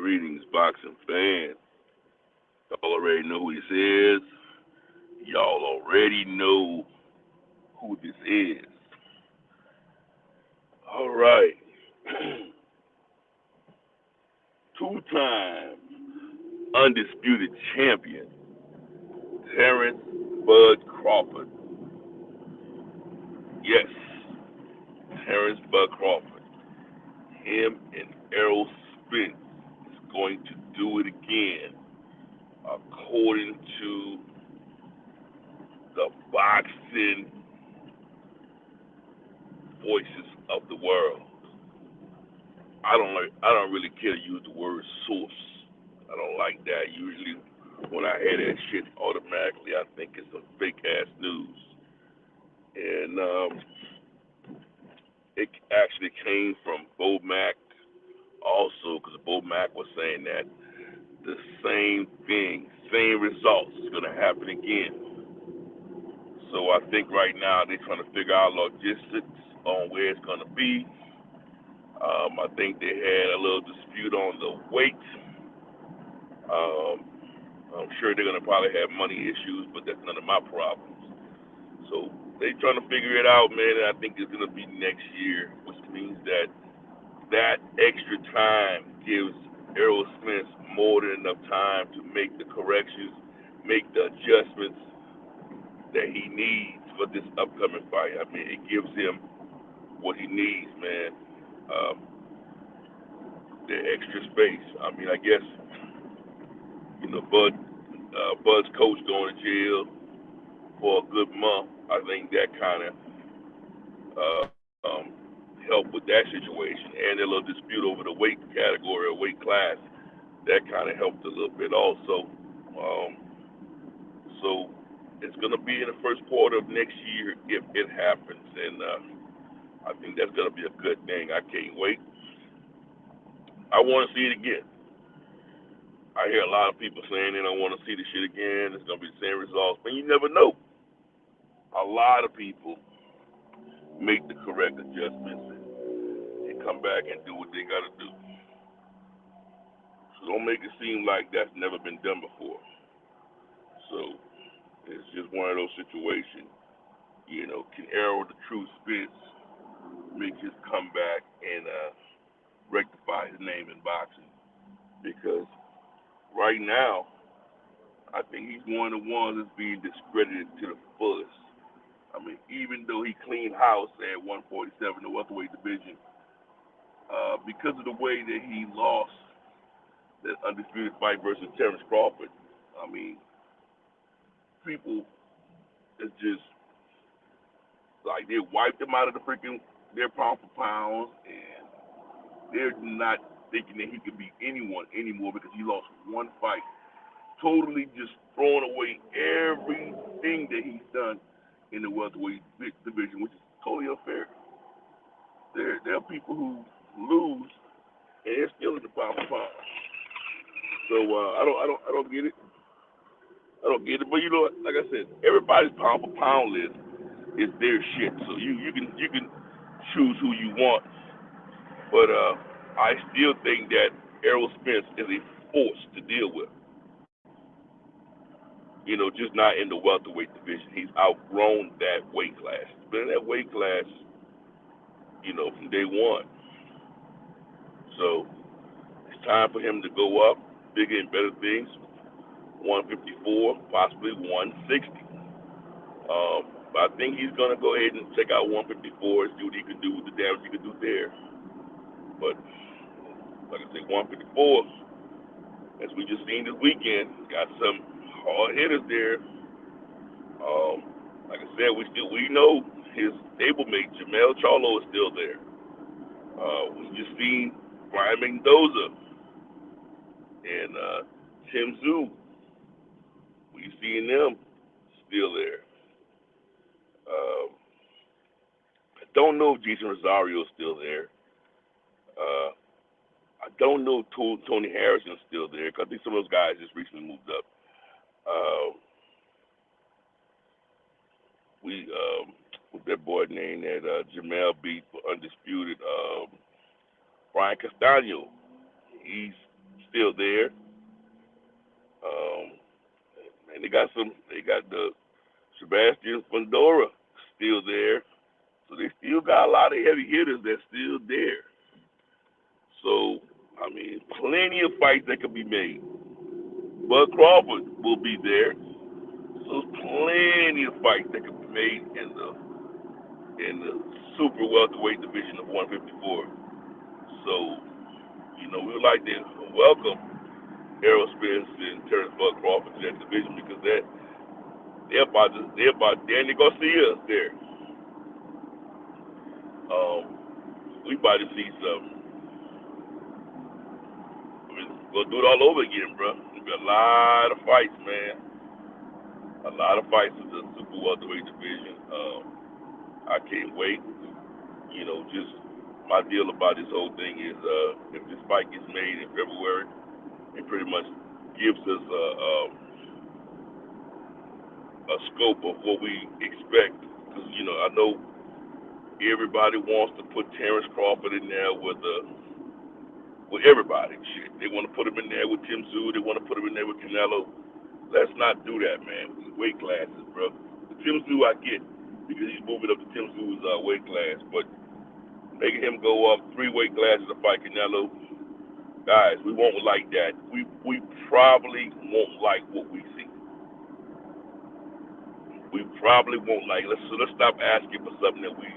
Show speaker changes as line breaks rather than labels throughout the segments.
Greetings, boxing fans. Y'all already know who this is. Y'all already know who this is. All right. Two-time undisputed champion, Terrence Bud Crawford. Yes, Terrence Bud Crawford. Him and Errol Spence is going to do it again, according to the boxing voices of the world. I don't really care to use the word source. I don't like that. Usually when I hear that shit automatically I think it's some fake ass news. And it actually came from Bo Mack also, because Bo Mack was saying that the same thing, same results is gonna happen again. So I think right now they're trying to figure out logistics on where it's gonna be. I think they had a little dispute on the weight. Um, I'm sure they're gonna probably have money issues, but that's none of my problems. So they're trying to figure it out, man. And I think it's gonna be next year, which means that extra time gives Errol Spence more than enough time to make the corrections, make the adjustments that he needs for this upcoming fight. I mean, it gives him what he needs, man. Um, the extra space. I mean, I guess Bud's coach going to jail for a good month. I think that kind of helped with that situation, and a little dispute over the weight category or weight class. That kind of helped a little bit also. Um, so it's going to be in the first quarter of next year if it happens, and I think that's going to be a good thing. I can't wait. I want to see it again. I hear a lot of people saying they don't want to see the shit again. It's going to be the same results, but you never know. A lot of people make the correct adjustments and come back and do what they got to do. So don't make it seem like that's never been done before. So it's just one of those situations. Can Errol the True Spence make his comeback and rectify his name in boxing? Because right now, I think he's one of the ones that's being discredited to the fullest. I mean, even though he cleaned house at 147, the welterweight division, because of the way that he lost that undisputed fight versus Terrence Crawford, I mean, people it's just like they wiped him out of their pound for pound, and they're not thinking that he could beat anyone anymore because he lost one fight, totally just throwing away everything that he's done in the welterweight division, which is totally unfair. There are people who lose and they're still in the pound for pound. So I don't get it. I don't get it. But like I said, everybody's pound for pound list is their shit. So you can choose who you want. But I still think that Errol Spence is a force to deal with. Just not in the welterweight division. He's outgrown that weight class. He's been in that weight class, from day one. So it's time for him to go up, bigger and better things. 154, possibly 160. But I think he's gonna go ahead and check out 154 and see what he can do with the damage he can do there. But like I said, 154, as we just seen this weekend, got some hard hitters there. Like I said, we know his stablemate Jamel Charlo is still there. We just seen Brian Mendoza and Tim Tszyu. We seen them still there. Uh, I don't know if Jason Rosario is still there. Uh, I don't know if Tony Harrison is still there because I think some of those guys just recently moved up. Uh, we with that boy named that Jamel beat for undisputed Brian Castano. He's still there. And they got the Sebastian Fundora still there. So they still got a lot of heavy hitters that's still there. So, I mean, plenty of fights that could be made. Bud Crawford will be there. So there's plenty of fights that could be made in the super welterweight division of 154. So, we would like to welcome Errol Spence and Terrence Bud Crawford to that division because they're about Danny Garcia there. We about to see something. I mean, we'll do it all over again, bro. There'll be a lot of fights, man. A lot of fights in the super welterweight division. I can't wait. Just my deal about this whole thing is if this fight gets made in February, it pretty much gives us a scope of what we expect. Because, I know everybody wants to put Terrence Crawford in there with everybody. Shit, they want to put him in there with Tim Tszyu. They want to put him in there with Canelo. Let's not do that, man. Weight classes, bro. The Tim Tszyu I get because he's moving up to Tim Tszyu's weight class, but making him go up 3 weight classes to fight Canelo, guys, we won't like that. We probably won't like what we see. We probably won't like. Let's stop asking for something that we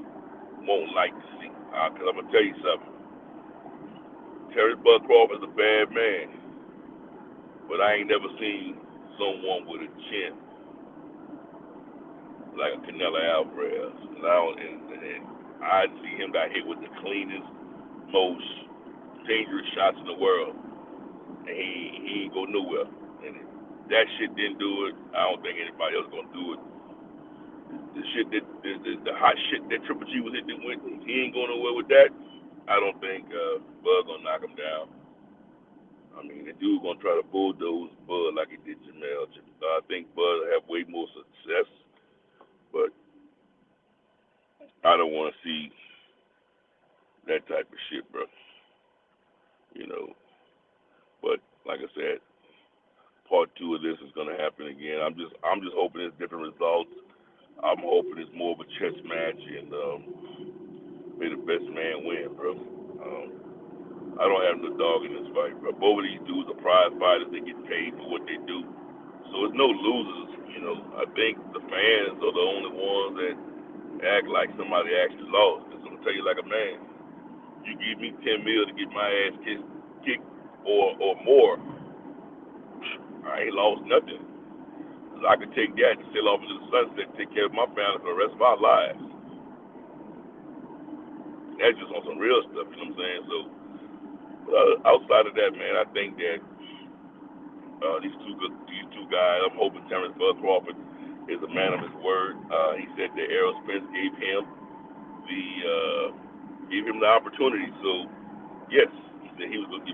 won't like to see. Because I'm gonna tell you something. Terrence Bud Crawford is a bad man, but I ain't never seen someone with a chin like a Canelo Alvarez. And I see him got hit with the cleanest, most dangerous shots in the world, and he ain't go nowhere. And if that shit didn't do it, I don't think anybody else gonna do it. The shit the hot shit that Triple G was hitting with, he ain't going nowhere with that. I don't think Bud gonna knock him down. I mean, the dude gonna try to bulldoze Bud like he did Jamel. I think Bud will have way more success, but I don't want to see that type of shit, bro. But like I said, part 2 of this is gonna happen again. I'm just hoping it's different results. I'm hoping it's more of a chess match and may the best man win, bro. I don't have no dog in this fight, bro. Both of these dudes are prize fighters. They get paid for what they do. So it's no losers, I think the fans are the only ones that act like somebody actually lost. Because I'm going to tell you like a man. You give me $10 million to get my ass kicked or more, I ain't lost nothing. Because I could take that and sail off into the sunset and take care of my family for the rest of our lives. That's just on some real stuff, you know what I'm saying? So, outside of that, man, I think that these two guys, I'm hoping Terrence Bud Crawford is a man of his word. He said that Errol Spence gave him the opportunity. So, yes, he said he's going to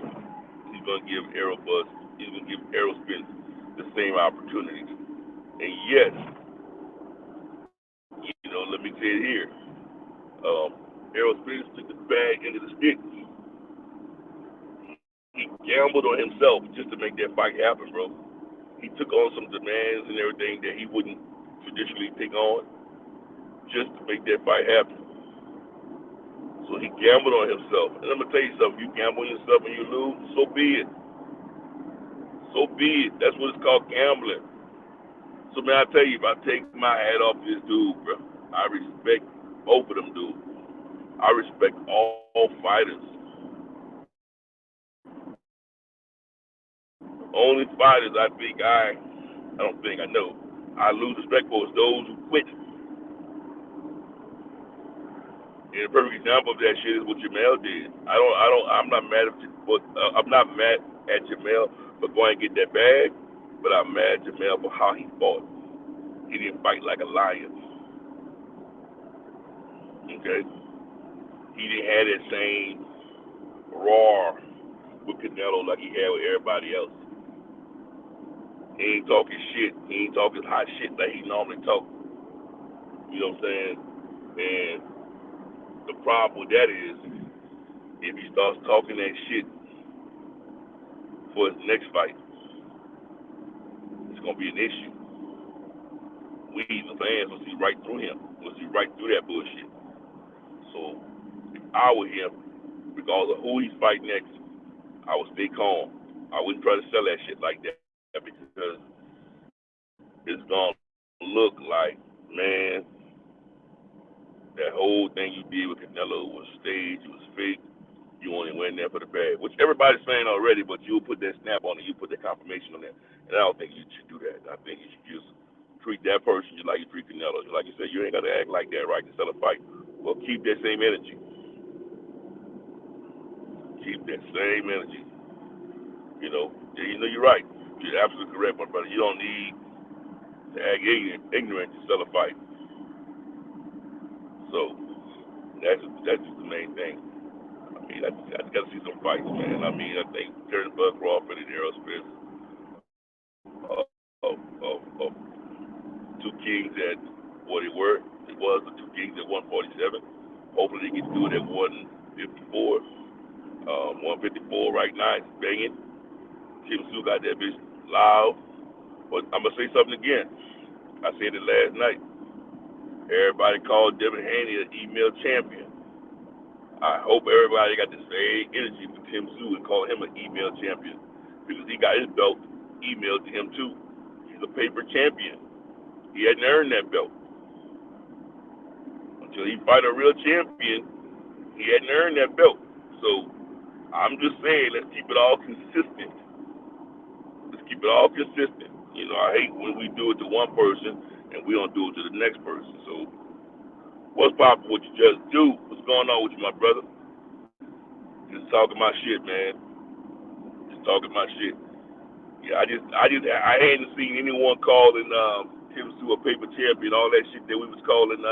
give Errol Spence the same opportunity. And yes, let me say it here. Errol Spence took the bad end of the stick. He gambled on himself just to make that fight happen, bro. He took on some demands and everything that he wouldn't traditionally take on just to make that fight happen. So he gambled on himself. And I'm going to tell you something. You gamble on yourself and you lose, so be it. So be it. That's what it's called, gambling. So, man, I tell you, if I take my hat off this dude, bro, I respect both of them dudes. I respect all fighters. Only fighters I know, I lose respect for is those who quit. And a perfect example of that shit is what Jamel did. I'm not mad at Jamel for going and get that bag, but I'm mad at Jamel for how he fought. He didn't fight like a lion. Okay? He didn't have that same roar with Canelo like he had with everybody else. He ain't talking shit. He ain't talking hot shit like he normally talk. You know what I'm saying? And the problem with that is if he starts talking that shit for his next fight, it's gonna be an issue. We, the fans, will see right through him. We'll see right through that bullshit. So if I were him, regardless of who he's fighting next, I would stay calm. I wouldn't try to sell that shit like that because it's gonna look like, man, that whole thing you did with Canelo was staged, it was fake. You only went there for the bag, which everybody's saying already, but you'll put that snap on it, you put that confirmation on that. And I don't think you should do that. I think you should just treat that person just like you treat Canelo. Like you said, you ain't got to act like that, right, to sell a fight. Well, keep that same energy. Keep that same energy. You know, you're right. You're absolutely correct, my brother. You don't need to act ignorant to sell a fight. So that's just the main thing. I mean, I just got to see some fights, man. I mean, I think Terrence Bud Crawford and Errol Spence of two kings at what it was the two kings at 147. Hopefully they can do it at 154. 154 right now, it's banging. Tim Tszyu got that bitch loud. But I'm going to say something again. I said it last night. Everybody called Devin Haney an email champion. I hope everybody got the same energy for Tim Tszyu and call him an email champion because he got his belt emailed to him too. He's a paper champion. He hadn't earned that belt. Until he fight a real champion, he hadn't earned that belt. So I'm just saying, let's keep it all consistent. Let's keep it all consistent. You know, I hate when we do it to one person and we don't do it to the next person. So what's poppin'? What you just do? What's going on with you, my brother? Just talking my shit, man. Just talking my shit. Yeah, I hadn't seen anyone calling Tim Tszyu a paper champion, all that shit that we was calling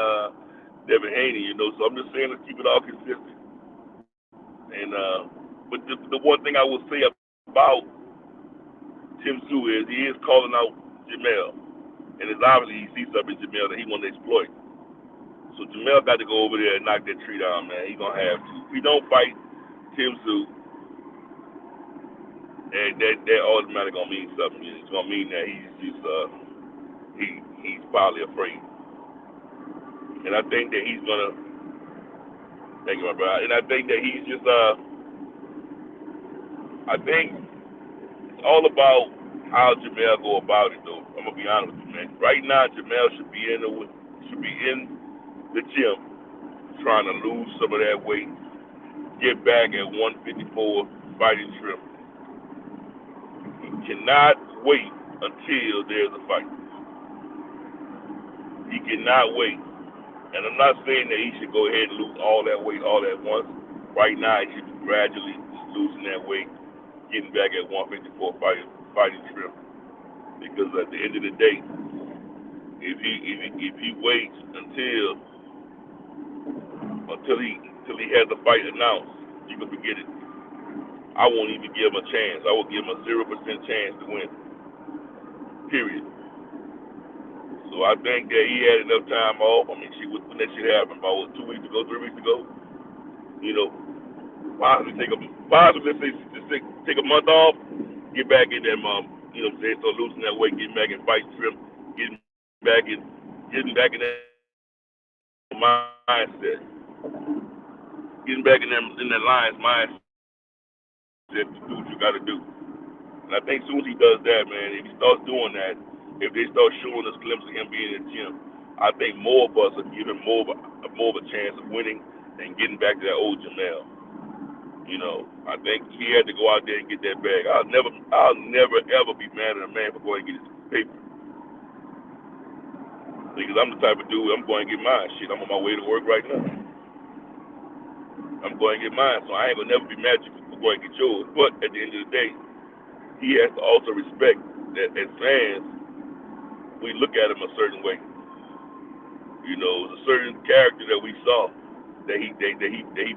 Devin Haney, you know. So I'm just saying, let's keep it all consistent. And but the one thing I will say about Tim Tszyu is he is calling out Jamel, and it's obviously he sees something in Jamel that he wants to exploit. So Jamel got to go over there and knock that tree down, man. He's gonna have to. If he don't fight Tim Tszyu, and that automatically gonna mean something. It's gonna mean that he's just he's probably afraid. And I think that he's gonna. Thank you, my brother. And I think that he's just I think it's all about how Jamel go about it, though. I'm gonna be honest with you, man. Right now, Jamel should be in the gym, trying to lose some of that weight, get back at 154, fighting Shrimp. He cannot wait until there's a fight. He cannot wait. And I'm not saying that he should go ahead and lose all that weight all at once. Right now, he should be gradually losing that weight, getting back at 154, fighting Shrimp. Because at the end of the day, if he waits until he has the fight announced, you can forget it. I won't even give him a chance. I will give him a 0% chance to win. Period. So I think that he had enough time off. I mean, when that shit happened, about 2 weeks ago, 3 weeks ago, you know, possibly take a month off, get back in there, you know what I'm saying, start losing that weight, getting back and fighting Shrimp, getting back in that mindset, getting back in that lion's mindset to do what you got to do. And I think as soon as he does that, man, if he starts doing that, if they start showing us glimpses of him being in the gym, I think more of us are given more of a chance of winning and getting back to that old Jamel. You know, I think he had to go out there and get that bag. I'll never ever be mad at a man for going and get his paper. Because I'm the type of dude, I'm going to get mine. Shit, I'm on my way to work right now. I'm going to get mine, so I ain't going to never be mad at you for going to get yours. But at the end of the day, he has to also respect that as fans, we look at him a certain way. You know, a certain character that we saw that he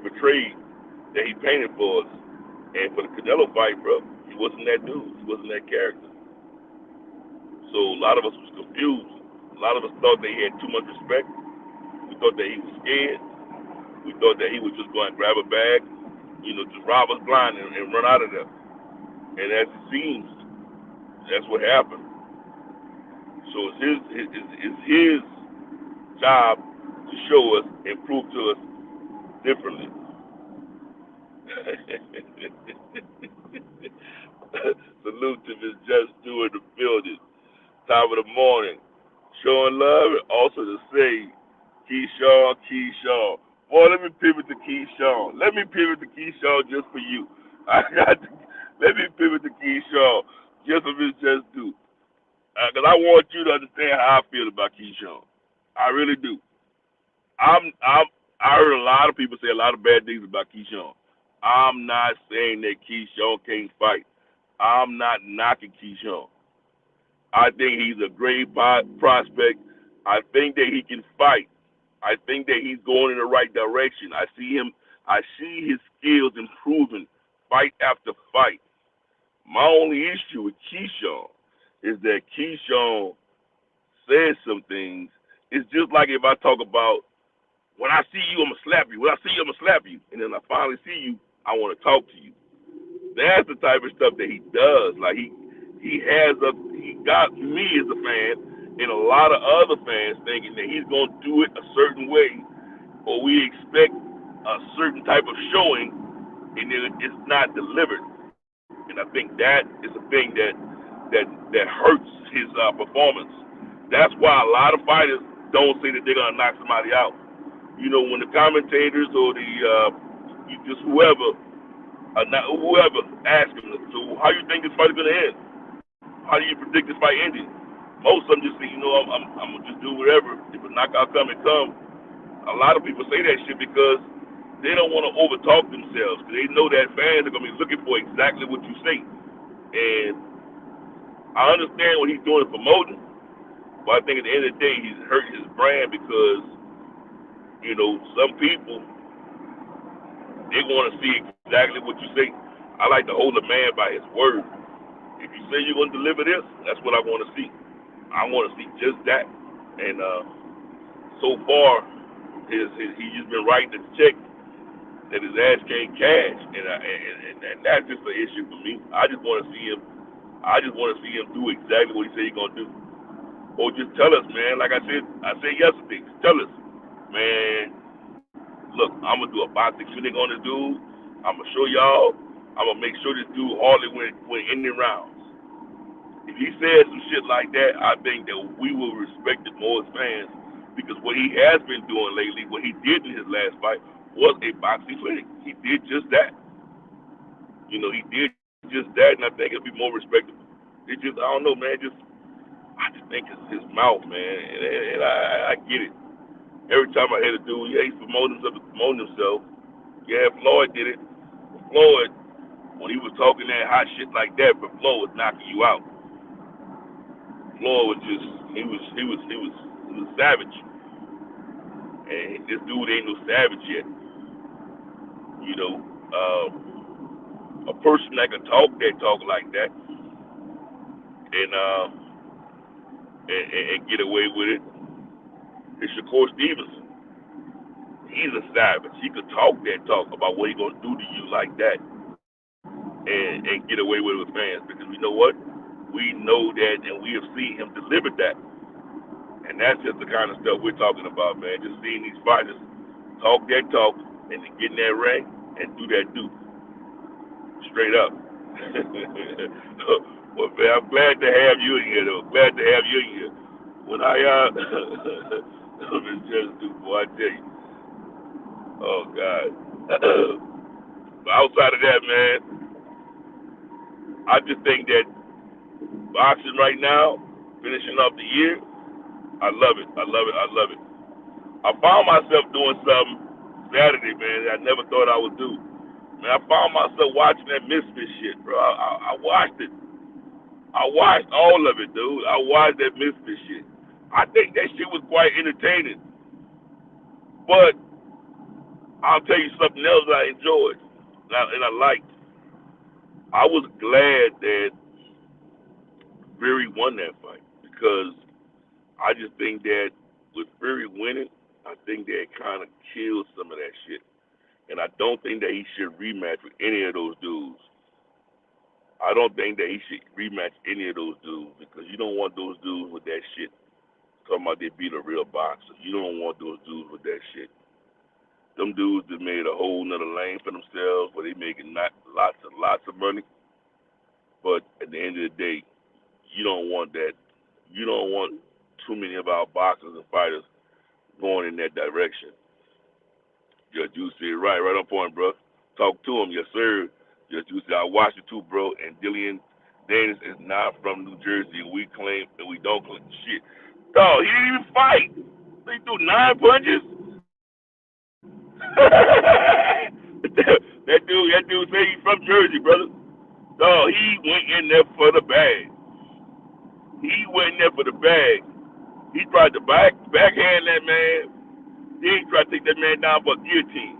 portrayed, that he painted for us. And for the Canelo fight, bro, he wasn't that dude. He wasn't that character. So a lot of us was confused. A lot of us thought that he had too much respect. We thought that he was scared. We thought that he was just going to grab a bag, you know, just rob us blind and run out of there. And as it seems, that's what happened. So it's his job to show us and prove to us differently. Salute to Miss Just Do in the building. Top of the morning. Showing love and also to say, Keyshawn, Keyshawn. Boy, let me pivot to Keyshawn. Let me pivot to Keyshawn just for you. I got to, let me pivot to Keyshawn just for Miss Just Do. Because I want you to understand how I feel about Keyshawn. I really do. I heard a lot of people say a lot of bad things about Keyshawn. I'm not saying that Keyshawn can't fight. I'm not knocking Keyshawn. I think he's a great prospect. I think that he can fight. I think that he's going in the right direction. I see him. I see his skills improving fight after fight. My only issue with Keyshawn is that Keyshawn says some things. It's just like if I talk about when I see you, I'm gonna slap you. When I see you, I'm gonna slap you. And then I finally see you, I want to talk to you. That's the type of stuff that he does. Like he got me as a fan and a lot of other fans thinking that he's gonna do it a certain way, or we expect a certain type of showing, and then it's not delivered. And I think that is a thing that hurts his performance. That's why a lot of fighters don't say that they're gonna knock somebody out. You know, when the commentators or the just whoever asks him, so how you think this fight is gonna end? How do you predict this fight ending? Most of them just say, you know, I'm gonna just do whatever. If a knockout come, it come. A lot of people say that shit because they don't want to overtalk themselves. Because they know that fans are gonna be looking for exactly what you say. And I understand what he's doing for promoting, but I think at the end of the day, he's hurting his brand because you know some people they want to see exactly what you say. I like to hold a man by his word. If you say you're gonna deliver this, that's what I want to see. I want to see just that. And so far, he's just been writing the check that his ass can't cash, and that's just an issue for me. I just want to see him. I just want to see him do exactly what he said he's gonna do, or just tell us, man. Like I said yesterday, just tell us, man. Look, I'm gonna do a boxing clinic on this dude. I'm gonna show y'all. I'm gonna make sure this dude hardly win any rounds. If he says some shit like that, I think that we will respect it more as fans because what he has been doing lately, what he did in his last fight, was a boxing clinic. He did just that. You know, he did just that, and I think it'll be more respectable. It just, I don't know, man. I just think it's his mouth, man, and I get it. Every time I hear the dude, yeah, he's promoting himself. Yeah, Floyd did it. Floyd, when he was talking that hot shit like that, but Floyd was knocking you out. Floyd was just, he was savage. And this dude ain't no savage yet. You know, a person that can talk that talk like that and get away with it is Shakur Stevenson. He's a savage. He could talk that talk about what he gonna do to you like that and get away with it with fans because we know what? We know that and we have seen him deliver that. And that's just the kind of stuff we're talking about, man. Just seeing these fighters talk that talk and then get in that ring and do that do. Straight up. Well, man, I'm glad to have you in here, though. Glad to have you in here. When I, just do, boy, I tell you. Oh, God. But outside of that, man, I just think that boxing right now, finishing off the year, I love it. I love it. I love it. I found myself doing something Saturday, man, that I never thought I would do. Man, I found myself watching that Misfit shit, bro. I watched it. I watched all of it, dude. I watched that Misfit shit. I think that shit was quite entertaining. But I'll tell you something else I enjoyed and I liked. I was glad that Fury won that fight because I just think that with Fury winning, I think that it kind of killed some of that shit. And I don't think that he should rematch with any of those dudes. I don't think that he should rematch any of those dudes because you don't want those dudes with that shit talking about they beat a real boxer. You don't want those dudes with that shit. Them dudes that made a whole nother lane for themselves where they making not lots of money. But at the end of the day, you don't want that. You don't want too many of our boxers and fighters going in that direction. Judge Juicy said, right on point, bro. Talk to him, yes, sir. Judge Juicy, I watched it too, bro. And Dillian Danis is not from New Jersey. We claim and we don't claim shit. Dog, he didn't even fight. They threw 9 punches. that dude say he's from Jersey, brother. Dog, he went in there for the bag. He went in there for the bag. He tried to backhand that man. Then he tried to take that man down for a guillotine.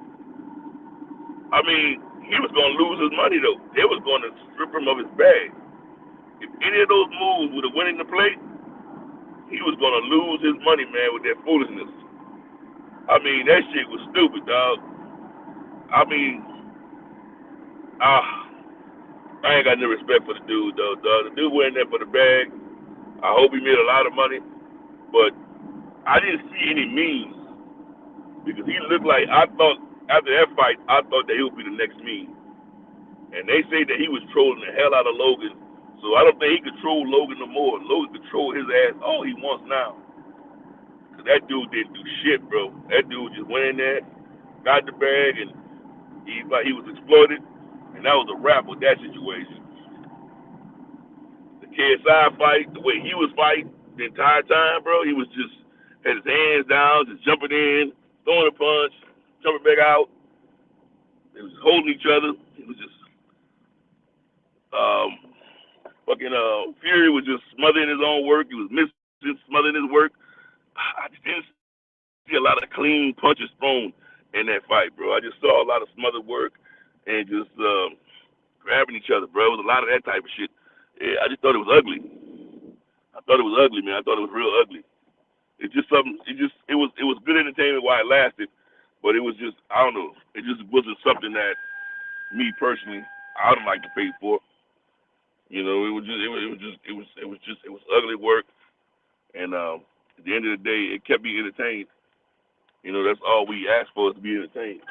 I mean, he was going to lose his money, though. They was going to strip him of his bag. If any of those moves would have went into play, he was going to lose his money, man, with that foolishness. I mean, that shit was stupid, dog. I mean, I ain't got no respect for the dude, though, dog. The dude went in there for the bag. I hope he made a lot of money, but I didn't see any memes because he looked like, I thought, after that fight, I thought that he would be the next meme. And they say that he was trolling the hell out of Logan. So I don't think he could troll Logan no more. Logan could troll his ass all he wants now. Because that dude didn't do shit, bro. That dude just went in there, got the bag, and he was exploited. And that was a wrap with that situation. The KSI fight, the way he was fighting the entire time, bro, he was just had his hands down, just jumping in, throwing a punch, jumping back out. They was holding each other. It was just fucking Fury was just smothering his own work. He was missing, smothering his work. I just didn't see a lot of clean punches thrown in that fight, bro. I just saw a lot of smothered work and just grabbing each other, bro. It was a lot of that type of shit. Yeah, I just thought it was ugly. I thought it was ugly, man. I thought it was real ugly. It just something. It was good entertainment while it lasted, but it was just I don't know. It just wasn't something that me personally I would like to pay for. You know, it was ugly work, and at the end of the day, it kept me entertained. You know, that's all we asked for is to be entertained.